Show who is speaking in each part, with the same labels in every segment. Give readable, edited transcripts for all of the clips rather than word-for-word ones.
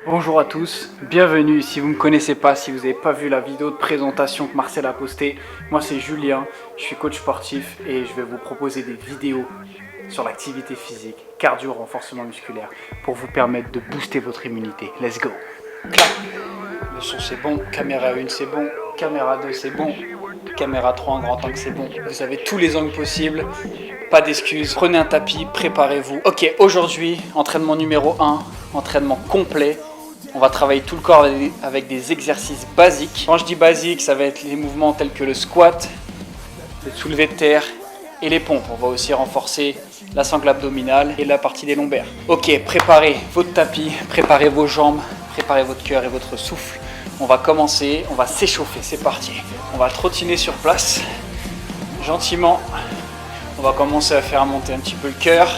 Speaker 1: Bonjour à tous, bienvenue. Si vous ne me connaissez pas, si vous n'avez pas vu la vidéo de présentation que Marcel a postée, moi c'est Julien, je suis coach sportif et je vais vous proposer des vidéos sur l'activité physique, cardio, renforcement musculaire pour vous permettre de booster votre immunité. Let's go. Clac. Le son c'est bon, caméra 1 c'est bon, caméra 2 c'est bon, caméra 3 en grand angle c'est bon. Vous avez tous les angles possibles, pas d'excuses, prenez un tapis, préparez-vous. Ok, aujourd'hui, entraînement numéro 1, entraînement complet. On va travailler tout le corps avec des exercices basiques. Quand je dis basique, ça va être les mouvements tels que le squat, le soulevé de terre et les pompes. On va aussi renforcer la sangle abdominale et la partie des lombaires. Ok, préparez votre tapis, préparez vos jambes, préparez votre cœur et votre souffle. On va commencer, on va s'échauffer, c'est parti. On va trottiner sur place, gentiment. On va commencer à faire monter un petit peu le cœur,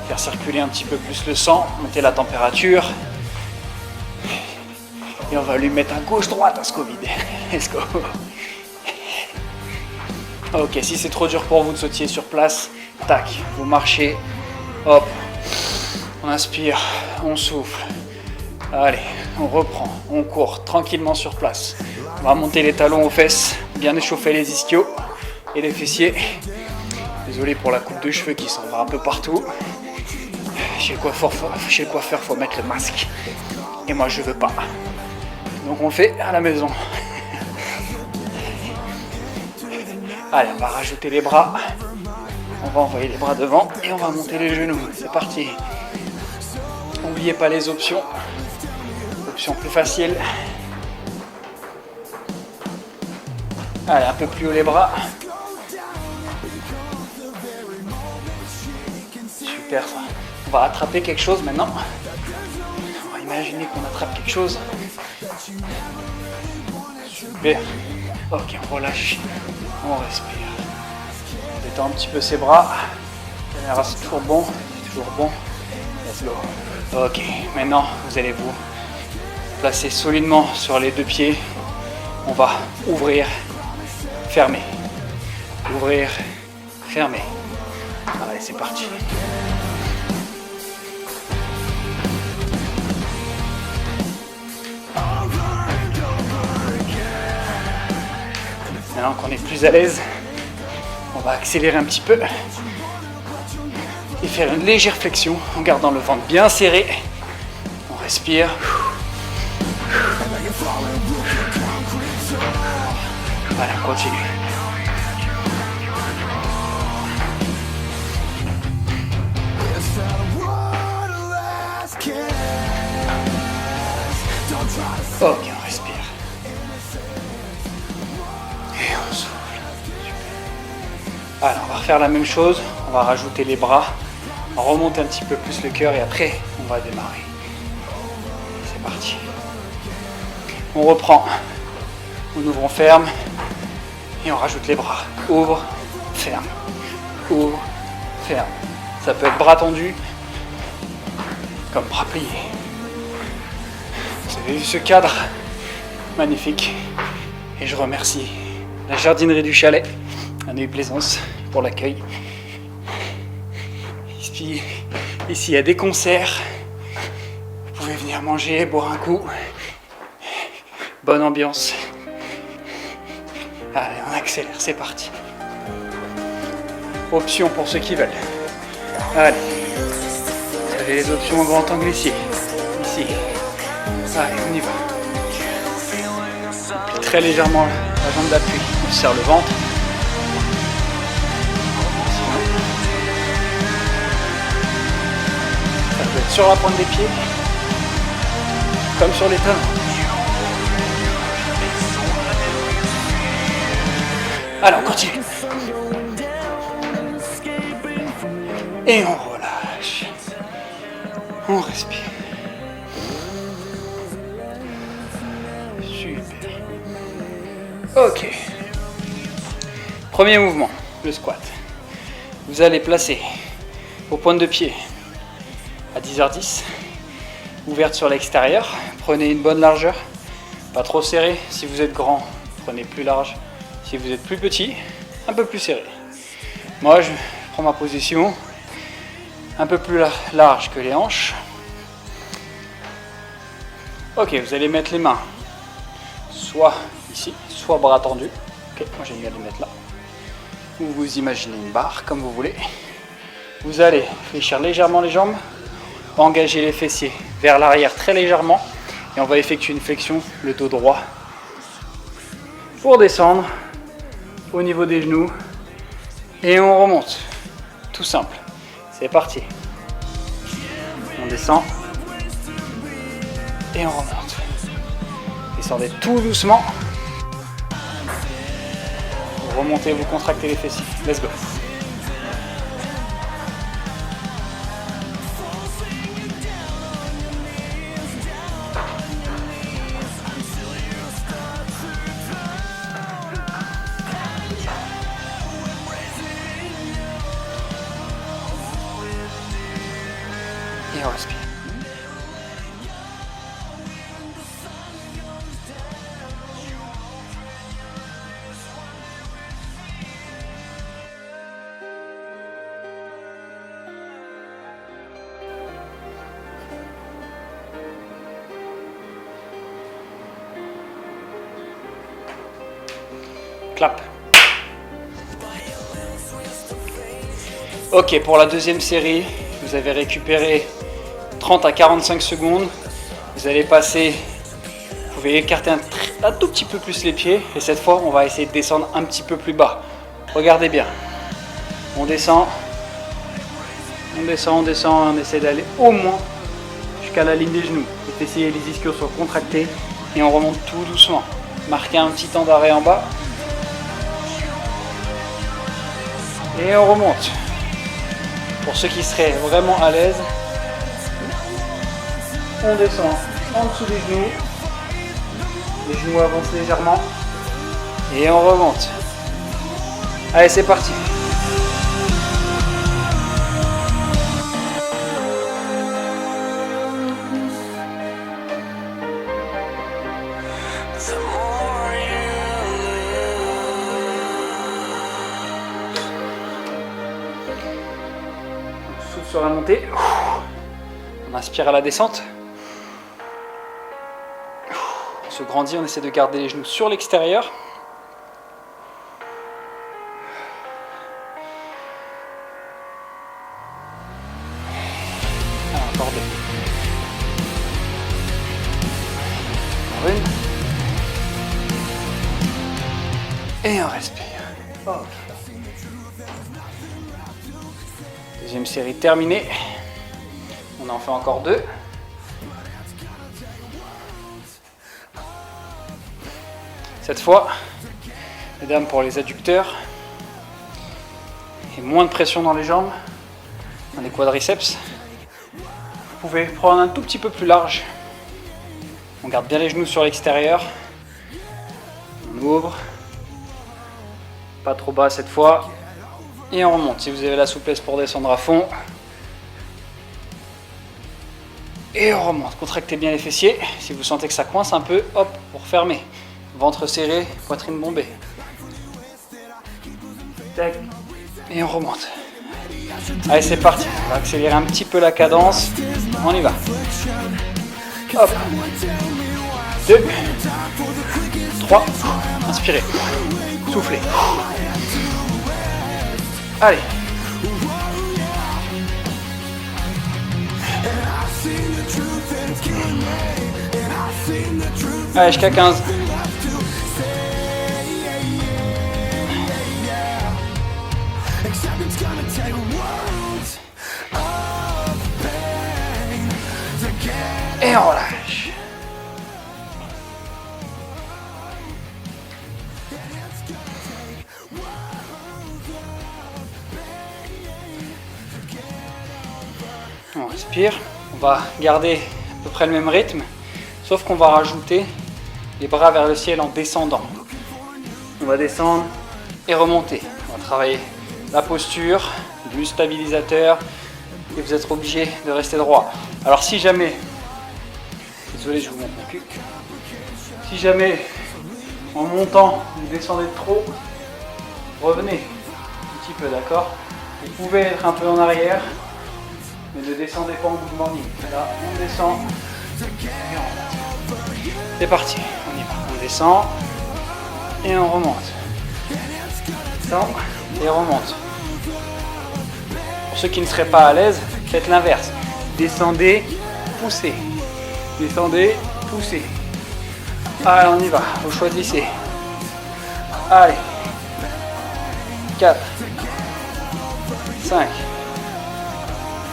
Speaker 1: faire circuler un petit peu plus le sang, monter la température. Et on va lui mettre à gauche-droite à ce Covid. Let's go. Ok, si c'est trop dur pour vous de sautiller sur place, tac, vous marchez, hop, on inspire, on souffle. Allez, on reprend, on court tranquillement sur place. On va monter les talons aux fesses, bien échauffer les ischios et les fessiers. Désolé pour la coupe de cheveux qui s'en va un peu partout. Chez le coiffeur, faut mettre le masque. Et moi, je veux pas. Donc on le fait à la maison. Allez, on va rajouter les bras. On va envoyer les bras devant et on va monter les genoux. C'est parti. N'oubliez pas les options. Option plus facile. Allez, un peu plus haut les bras. Super ça. On va attraper quelque chose maintenant. On va imaginer qu'on attrape quelque chose. Super. Ok, on relâche. On respire. On détend un petit peu ses bras. C'est toujours bon. C'est toujours bon. Let's go. Ok, maintenant vous allez vous placer solidement sur les deux pieds. On va ouvrir, fermer. Ouvrir, fermer. Allez, c'est parti. Maintenant qu'on est plus à l'aise, on va accélérer un petit peu et faire une légère flexion en gardant le ventre bien serré. On respire. Allez, on continue. Ok, on respire. Et on souffle. Alors, on va refaire la même chose. On va rajouter les bras. On remonte un petit peu plus le cœur et après, on va démarrer. C'est parti. On reprend. On ouvre, on ferme. Et on rajoute les bras. Ouvre, ferme. Ouvre, ferme. Ça peut être bras tendus, comme bras pliés. Vous avez vu ce cadre? Magnifique. Et je remercie la jardinerie du chalet, à Neuilly-Plaisance, pour l'accueil. Ici, il y a des concerts. Vous pouvez venir manger, boire un coup. Bonne ambiance. Allez, on accélère, c'est parti. Option pour ceux qui veulent. Allez. Vous avez les options en grand angle ici. Ici. Allez, on y va. Puis très légèrement la jambe d'appui. On serre le ventre. Ça peut être sur la pointe des pieds, comme sur les talons. Allez, on continue. Et on relâche. On respire. Super. Ok. Premier mouvement, le squat. Vous allez placer vos pointes de pied à 10h10, ouverte sur l'extérieur. Prenez une bonne largeur, pas trop serré. Si vous êtes grand, prenez plus large. Si vous êtes plus petit, un peu plus serré. Moi, je prends ma position. un peu plus large que les hanches. Ok, vous allez mettre les mains soit ici, soit bras tendus. Ok, moi j'aime bien les mettre là. Ou vous imaginez une barre, comme vous voulez. Vous allez fléchir légèrement les jambes, engager les fessiers vers l'arrière très légèrement. Et on va effectuer une flexion, le dos droit. Pour descendre au niveau des genoux. Et on remonte. Tout simple. C'est parti. On descend. Et on remonte. Descendez tout doucement. Vous remontez, vous contractez les fessiers. Let's go. Et on respire. Clap. Ok, pour la deuxième série, vous avez récupéré 30 à 45 secondes. Vous allez passer, vous pouvez écarter un tout petit peu plus les pieds. Et cette fois, on va essayer de descendre un petit peu plus bas. Regardez bien. On descend, on descend, on descend. On essaie d'aller au moins jusqu'à la ligne des genoux. Les fessiers et les ischios sont contractés. Et on remonte tout doucement. Marquez un petit temps d'arrêt en bas. Et on remonte. Pour ceux qui seraient vraiment à l'aise, on descend en dessous des genoux. Les genoux avancent légèrement. Et on remonte. Allez, c'est parti. On souffle sur la montée. On inspire à la descente. On se grandit, on essaie de garder les genoux sur l'extérieur. Encore deux. Encore une. Et on respire. Okay. Deuxième série terminée. On en fait encore deux. Cette fois, mesdames, pour les adducteurs, et moins de pression dans les jambes, dans les quadriceps. Vous pouvez prendre un tout petit peu plus large. On garde bien les genoux sur l'extérieur. On ouvre. Pas trop bas cette fois. Et on remonte. Si vous avez la souplesse pour descendre à fond. Et on remonte. Contractez bien les fessiers. Si vous sentez que ça coince un peu, hop, pour fermer. Ventre serré, poitrine bombée. Tac. Et on remonte. Allez, c'est parti. On va accélérer un petit peu la cadence. On y va. Hop. 2, 3. Inspirez. Soufflez. Allez. Allez, jusqu'à 15. Et on relâche. On respire. On va garder à peu près le même rythme, sauf qu'on va rajouter les bras vers le ciel en descendant. On va descendre et remonter. On va travailler la posture, du stabilisateur, et vous êtes obligé de rester droit. Alors si jamais, désolé je vous montre mon cul, si jamais en montant vous descendez trop, revenez un petit peu, d'accord? Vous pouvez être un peu en arrière, mais ne descendez pas en good morning. Là, on descend et on remonte. C'est parti, on y va. On descend et on remonte. Descend et on remonte. Pour ceux qui ne seraient pas à l'aise, faites l'inverse. Descendez, poussez. Descendez, poussez. Allez, on y va. Vous choisissez. Allez. 4, 5,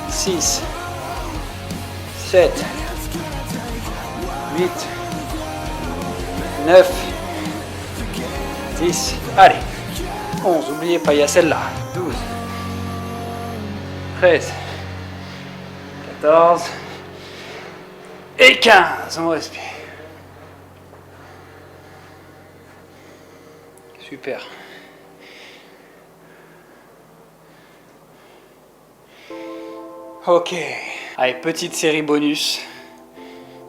Speaker 1: 6, 7, 8, 9, 10, allez, 11, n'oubliez pas, il y a celle-là, 12, 13, 14 et 15, on respire. Super. Ok, allez, petite série bonus,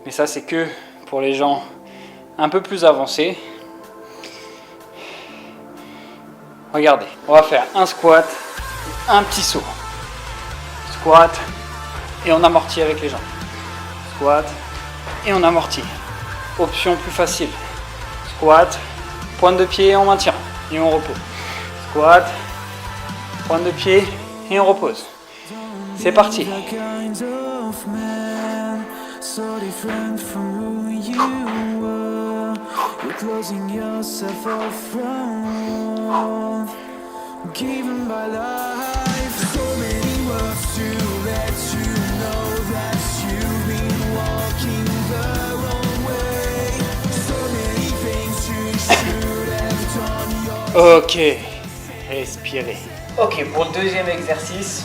Speaker 1: mais ça c'est que pour les gens un peu plus avancés. Regardez, on va faire un squat, un petit saut. Squat et on amortit avec les jambes. Squat et on amortit. Option plus facile. Squat, pointe de pied et on maintient et on repose. Squat, pointe de pied et on repose. C'est parti. Ok, respirez. Ok, pour le deuxième exercice,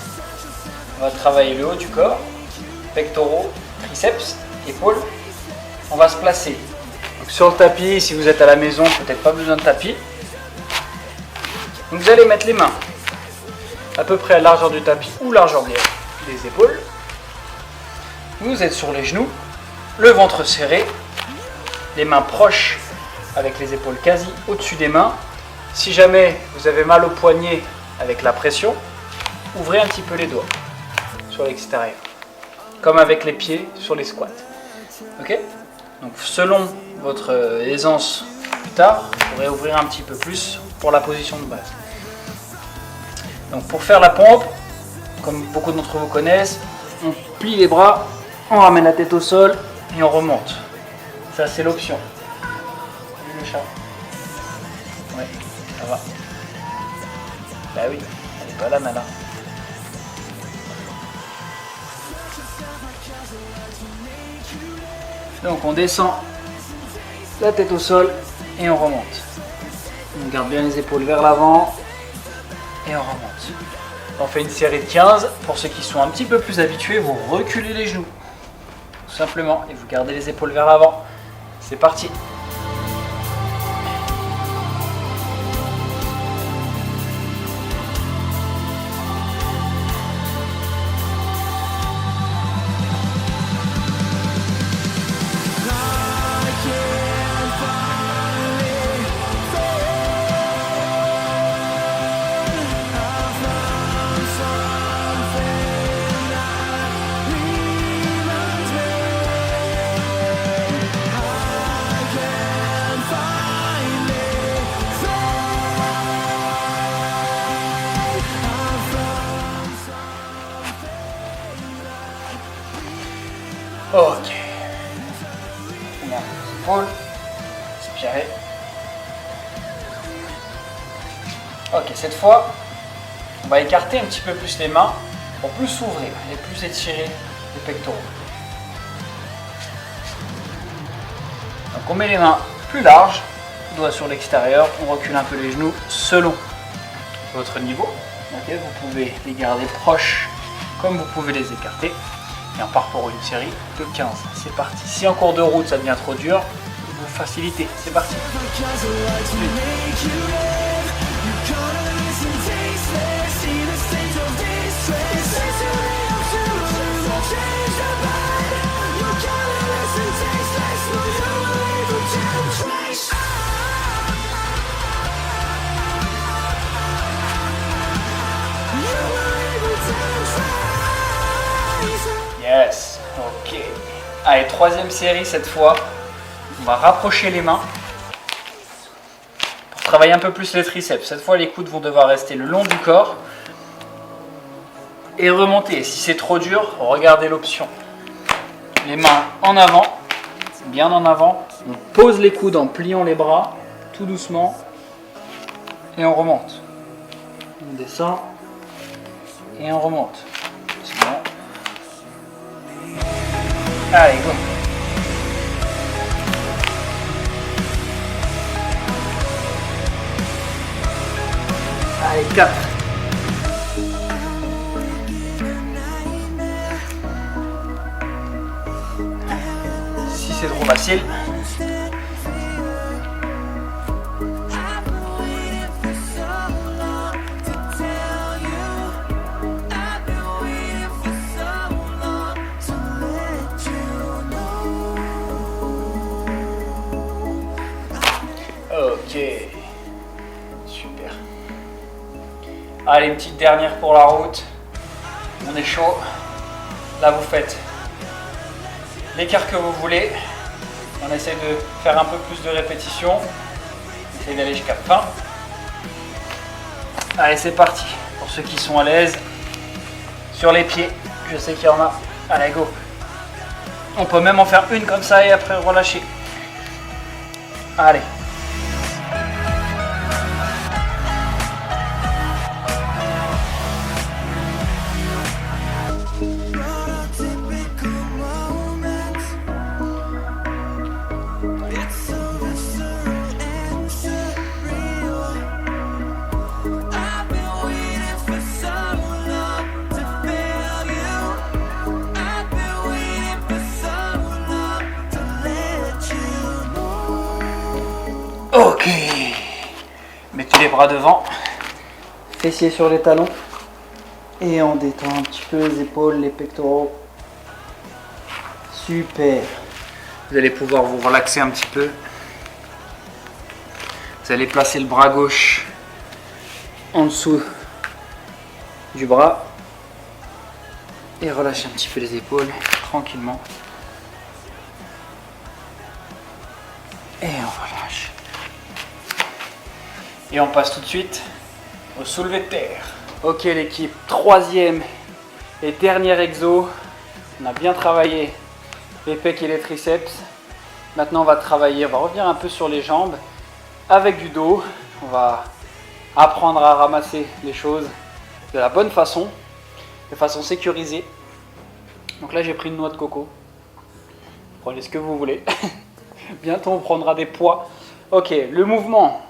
Speaker 1: on va travailler le haut du corps, pectoraux, triceps, épaules. On va se placer donc sur le tapis. Si vous êtes à la maison, peut-être pas besoin de tapis. Donc vous allez mettre les mains à peu près à la largeur du tapis ou largeur des épaules. Vous êtes sur les genoux, le ventre serré, les mains proches avec les épaules quasi au-dessus des mains. Si jamais vous avez mal au poignet avec la pression, ouvrez un petit peu les doigts sur l'extérieur, comme avec les pieds sur les squats. Ok ? Donc selon votre aisance plus tard, vous pourrez ouvrir un petit peu plus pour la position de base. Donc pour faire la pompe, comme beaucoup d'entre vous connaissent, on plie les bras, on ramène la tête au sol et on remonte. Ça c'est l'option. Le chat. Ouais, ça va. Bah oui, elle est pas là Nana. Donc on descend la tête au sol et on remonte. On garde bien les épaules vers l'avant et on remonte. On fait une série de 15. Pour ceux qui sont un petit peu plus habitués, vous reculez les genoux. Tout simplement. Et vous gardez les épaules vers l'avant. C'est parti. Ok. On a les épaules. Inspirez. Ok, cette fois, on va écarter un petit peu plus les mains pour plus s'ouvrir et plus étirer les pectoraux. Donc on met les mains plus larges, doigts sur l'extérieur, on recule un peu les genoux selon votre niveau. Okay, vous pouvez les garder proches comme vous pouvez les écarter. Et on part pour une série de 15. C'est parti. Si en cours de route ça devient trop dur, vous facilitez. C'est parti. Allez, troisième série cette fois. On va rapprocher les mains pour travailler un peu plus les triceps. Cette fois, les coudes vont devoir rester le long du corps et remonter. Si c'est trop dur, regardez l'option. Les mains en avant, bien en avant. On pose les coudes en pliant les bras, tout doucement. Et on remonte. On descend et on remonte. C'est bon. Allez, go. Allez, 4. Si c'est trop facile. Ok, super. Allez, une petite dernière pour la route. On est chaud. Là, vous faites l'écart que vous voulez. On essaie de faire un peu plus de répétitions. On essaie d'aller jusqu'à 20. Allez, c'est parti. Pour ceux qui sont à l'aise, sur les pieds, je sais qu'il y en a. Allez, go. On peut même en faire une comme ça et après relâcher. Allez. Ok, mettez les bras devant, fessiers sur les talons et on détend un petit peu les épaules, les pectoraux. Super. Vous allez pouvoir vous relaxer un petit peu. Vous allez placer le bras gauche en dessous du bras et relâcher un petit peu les épaules tranquillement. Et on relâche. Et on passe tout de suite au soulevé de terre. Ok l'équipe, troisième et dernier exo. On a bien travaillé les pecs et les triceps. Maintenant on va revenir un peu sur les jambes avec du dos. On va apprendre à ramasser les choses de la bonne façon, de façon sécurisée. Donc là j'ai pris une noix de coco. Prenez ce que vous voulez. Bientôt on prendra des poids. Ok, le mouvement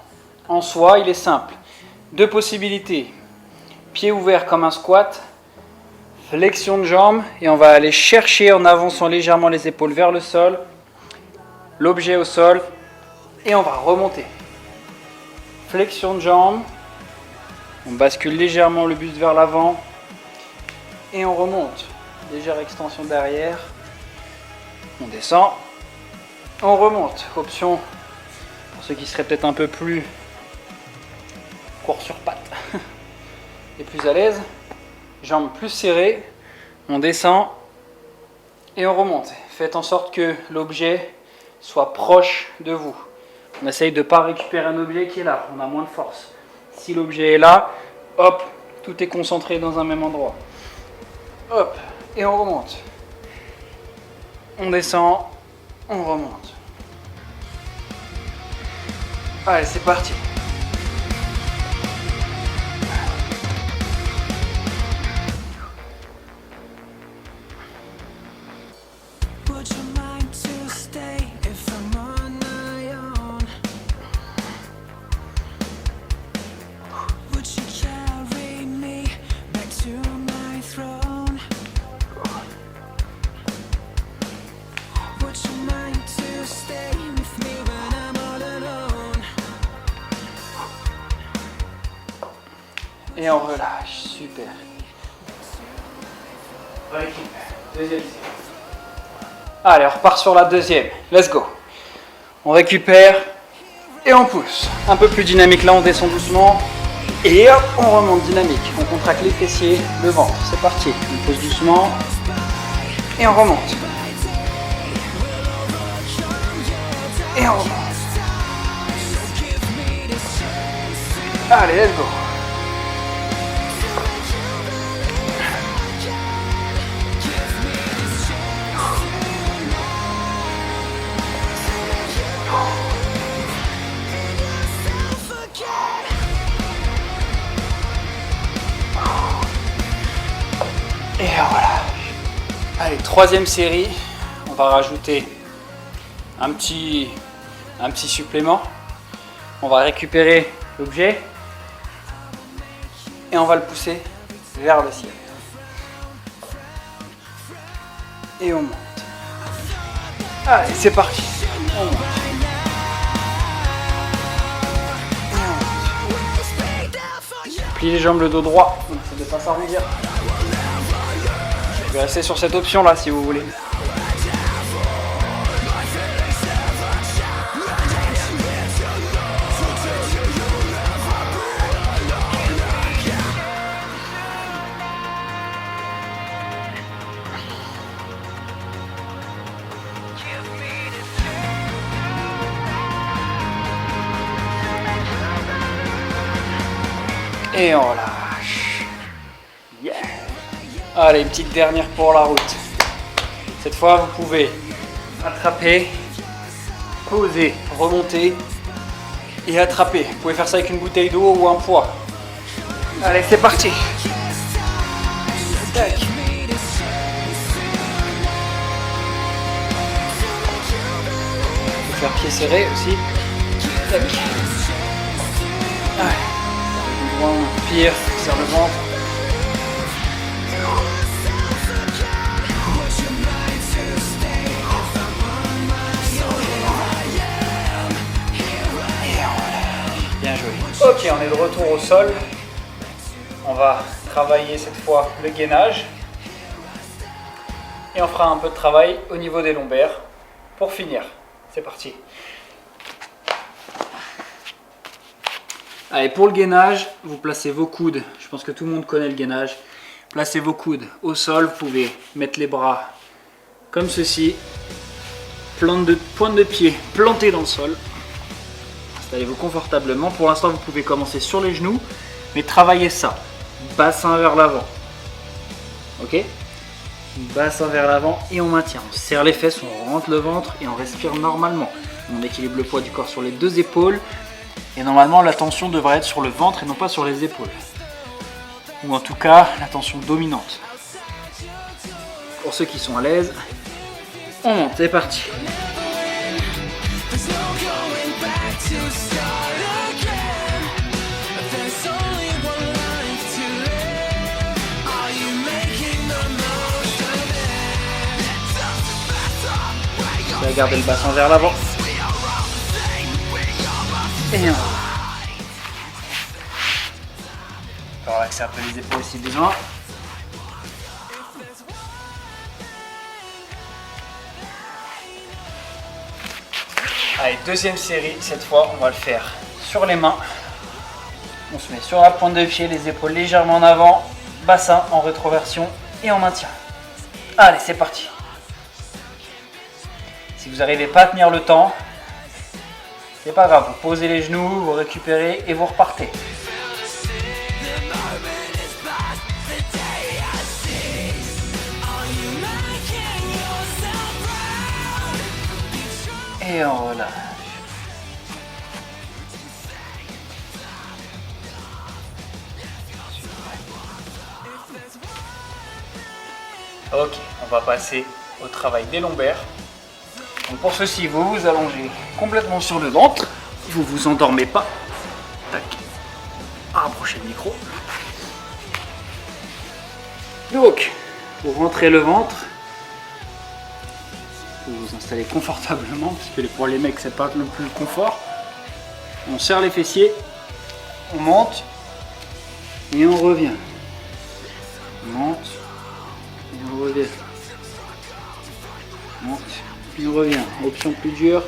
Speaker 1: en soi, il est simple. Deux possibilités. Pied ouvert comme un squat, flexion de jambe, et on va aller chercher en avançant légèrement les épaules vers le sol, l'objet au sol, et on va remonter. Flexion de jambe, on bascule légèrement le buste vers l'avant, et on remonte. Légère extension derrière, on descend, on remonte. Option pour ceux qui seraient peut-être un peu plus court sur pattes et plus à l'aise, jambes plus serrées, on descend et on remonte. Faites en sorte que l'objet soit proche de vous. On essaye de ne pas récupérer un objet qui est là, on a moins de force. Si l'objet est là, hop, tout est concentré dans un même endroit. Hop, et on remonte. On descend, on remonte. Allez, c'est parti. Et on relâche, super. Deuxième série. Allez, on repart sur la deuxième. Let's go. On récupère et on pousse. Un peu plus dynamique là, on descend doucement. Et hop, on remonte dynamique. On contracte les fessiers, le ventre. C'est parti. On pousse doucement et on remonte. Et on remonte. Allez, let's go. Et voilà. Allez, troisième série. On va rajouter un petit supplément. On va récupérer l'objet et on va le pousser vers le ciel. Et on monte. Allez, c'est parti. On monte. Pliez les jambes, le dos droit. On essaie de ne pas s'arrondir. Je vais rester sur cette option là si vous voulez. Et on lâche. Yeah. Allez, une petite dernière pour la route. Cette fois, vous pouvez attraper, poser, remonter et attraper. Vous pouvez faire ça avec une bouteille d'eau ou un poids. Allez, c'est parti. Tac. Vous pouvez faire pied serré aussi. Tac. Allez. Pire, serre le ventre. Bien joué. Ok, on est de retour au sol. On va travailler cette fois le gainage. Et on fera un peu de travail au niveau des lombaires pour finir. C'est parti. Allez, pour le gainage, vous placez vos coudes. Je pense que tout le monde connaît le gainage. Placez vos coudes au sol. Vous pouvez mettre les bras comme ceci. Pointe de pied plantée dans le sol. Installez-vous confortablement. Pour l'instant, vous pouvez commencer sur les genoux, mais travaillez ça. Bassin vers l'avant. Ok? Bassin vers l'avant et on maintient. On serre les fesses, on rentre le ventre et on respire normalement. On équilibre le poids du corps sur les deux épaules. Et normalement, la tension devrait être sur le ventre et non pas sur les épaules. Ou en tout cas, la tension dominante. Pour ceux qui sont à l'aise, on monte, c'est parti. On va garder le bassin vers l'avant. Et on va relaxer un peu les épaules si besoin. Allez, deuxième série, cette fois on va le faire sur les mains. On se met sur la pointe de pied, les épaules légèrement en avant, bassin en rétroversion et on maintient. Allez, c'est parti. Si vous n'arrivez pas à tenir le temps, c'est pas grave, vous posez les genoux, vous récupérez et vous repartez. Et on relâche. Ok, on va passer au travail des lombaires. Donc pour ceci, vous vous allongez complètement sur le ventre, vous vous endormez pas. Tac. Rapprochez le micro. Donc, vous rentrez le ventre. Vous vous installez confortablement, parce que pour les mecs, c'est pas le plus confort. On serre les fessiers, on monte et on revient. On monte et on revient. On monte. Puis on revient. Option plus dure.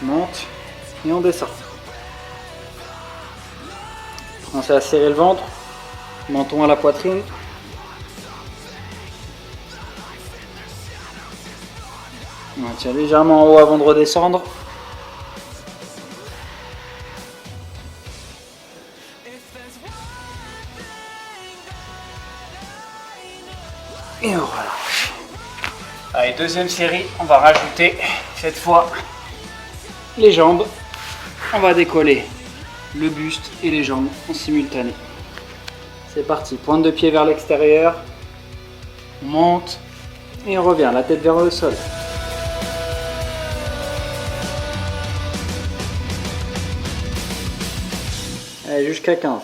Speaker 1: On monte et on descend. Commencez à serrer le ventre. Menton à la poitrine. On maintient légèrement en haut avant de redescendre. Et on relâche. Allez, deuxième série, on va rajouter cette fois les jambes. On va décoller le buste et les jambes en simultané. C'est parti, pointe de pied vers l'extérieur. On monte et on revient, la tête vers le sol. Allez, jusqu'à 15.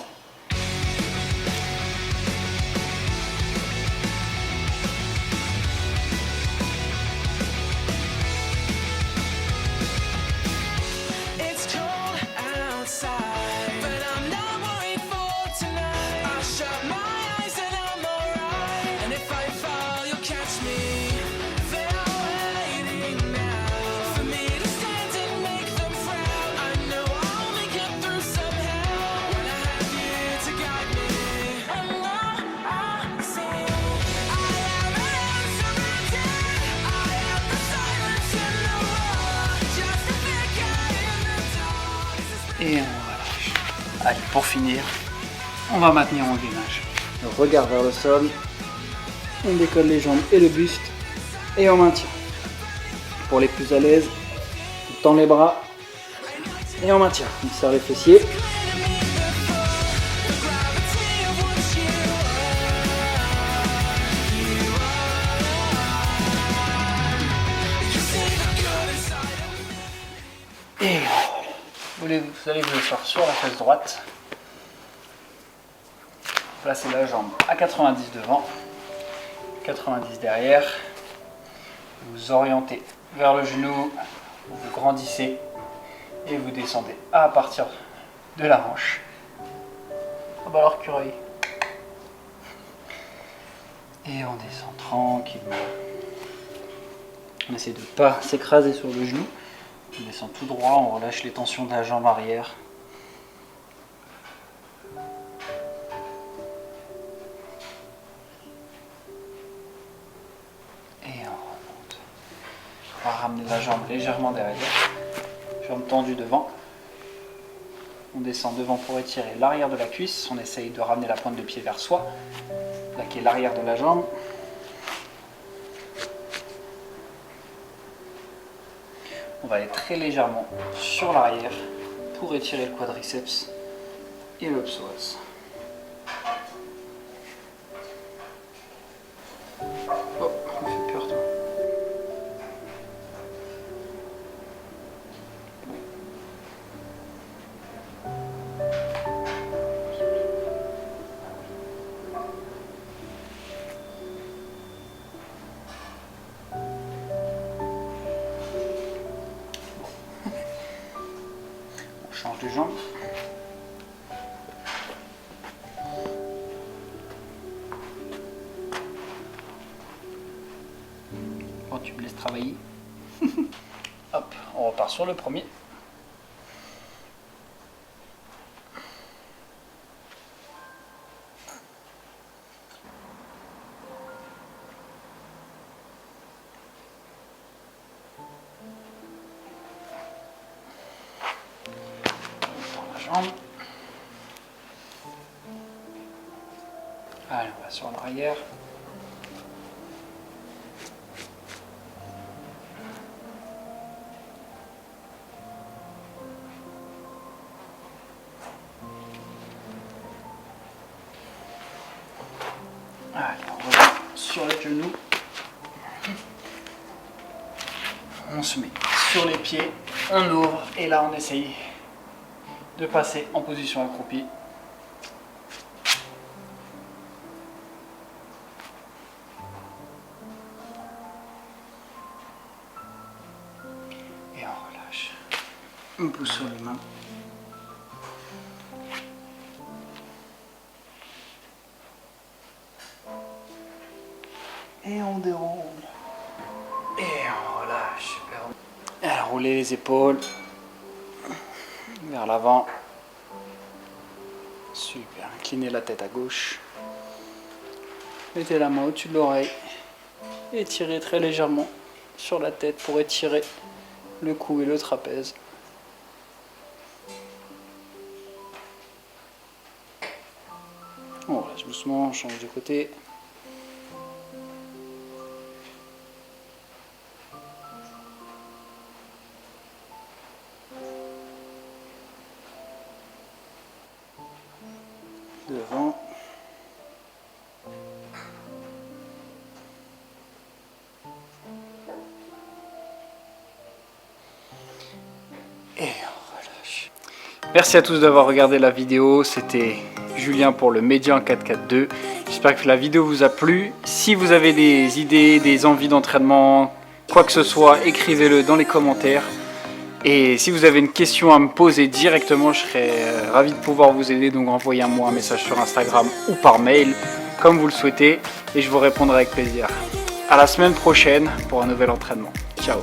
Speaker 1: Et on relâche. Allez, pour finir, on va maintenir en gainage. Le regard vers le sol. On décolle les jambes et le buste. Et on maintient. Pour les plus à l'aise, on tend les bras. Et on maintient. On serre les fessiers. Et vous allez vous asseoir sur la face droite. Placez la jambe à 90 devant, 90 derrière. Vous orientez vers le genou, vous grandissez et vous descendez à partir de la hanche. Ah bah alors cureuil. Et on descend tranquillement. On essaie de ne pas s'écraser sur le genou. On descend tout droit, on relâche les tensions de la jambe arrière. Et on remonte. On va ramener la jambe légèrement derrière. Jambe tendue devant. On descend devant pour étirer l'arrière de la cuisse. On essaye de ramener la pointe de pied vers soi. Plaquer l'arrière de la jambe. On va aller très légèrement sur l'arrière pour étirer le quadriceps et le psoas. Oh, on fait peur toi. Change de jambe. Bon, tu me laisses travailler. Hop, on repart sur le premier. Allez, on va sur l'arrière. Allez, on revient sur les genoux. On se met sur les pieds, on ouvre et là on essaye de passer en position accroupie. Et on relâche. On pousse sur les mains. Et on déroule. Et on relâche. Super. Et roulez les épaules vers l'avant. Super. Inclinez la tête à gauche. Mettez la main au-dessus de l'oreille. Et tirez très légèrement sur la tête pour étirer le cou et le trapèze. On reste doucement, on change de côté. Devant. Et on relâche. Merci à tous d'avoir regardé la vidéo. C'était Julien pour le Median 4-4-2. J'espère que la vidéo vous a plu. Si vous avez des idées, des envies d'entraînement, quoi que ce soit, écrivez-le dans les commentaires. Et si vous avez une question à me poser directement, je serais ravi de pouvoir vous aider. Donc envoyez-moi un message sur Instagram ou par mail, comme vous le souhaitez, et je vous répondrai avec plaisir. À la semaine prochaine pour un nouvel entraînement. Ciao.